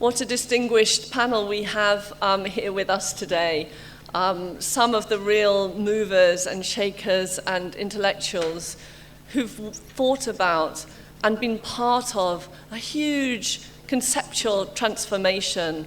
what a distinguished panel we have here with us today. Some of the real movers and shakers and intellectuals who've thought about and been part of a huge conceptual transformation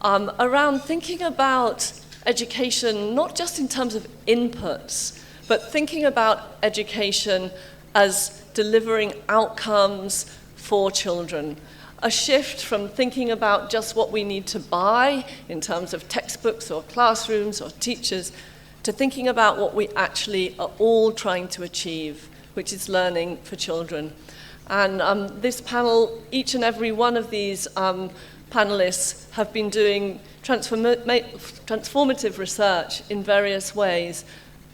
around thinking about education, not just in terms of inputs, but thinking about education as delivering outcomes for children. A shift from thinking about just what we need to buy in terms of textbooks or classrooms or teachers, to thinking about what we actually are all trying to achieve, which is learning for children. And this panel, each and every one of these panelists have been doing transformative research in various ways,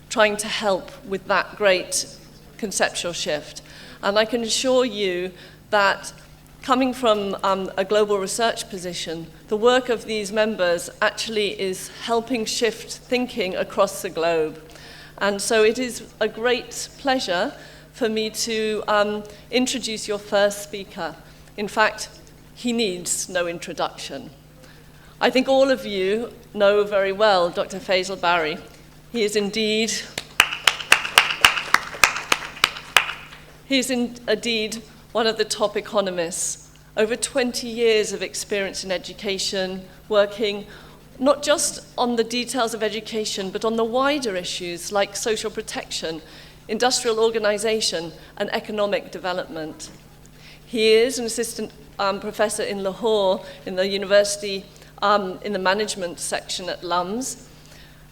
trying to help with that great conceptual shift. And I can assure you that coming from a global research position, the work of these members actually is helping shift thinking across the globe. And so it is a great pleasure for me to introduce your first speaker. In fact, he needs no introduction. I think all of you know very well Dr. Faisal Bari. He is indeed one of the top economists. Over 20 years of experience in education, working not just on the details of education, but on the wider issues like social protection, industrial organization, and economic development. He is an assistant professor in Lahore in the university in the management section at LUMS.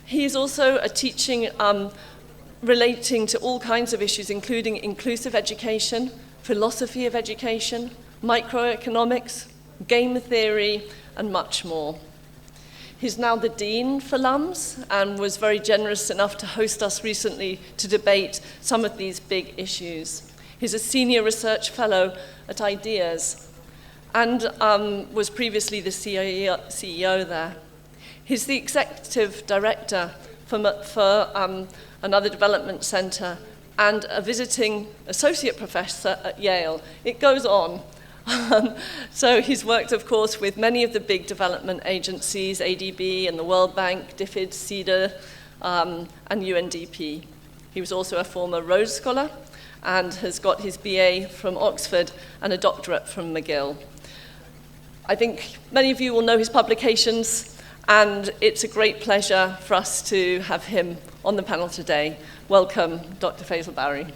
He is also a teaching relating to all kinds of issues, including inclusive education, philosophy of education, microeconomics, game theory, and much more. He's now the Dean for LUMS and was very generous enough to host us recently to debate some of these big issues. He's a senior research fellow at Ideas and was previously the CEO there. He's the executive director for another development center and a visiting associate professor at Yale. It goes on. So he's worked, of course, with many of the big development agencies, ADB and the World Bank, DFID, CEDAR, and UNDP. He was also a former Rhodes Scholar and has got his BA from Oxford and a doctorate from McGill. I think many of you will know his publications, and it's a great pleasure for us to have him on the panel today. Welcome, Dr. Faisal Bari.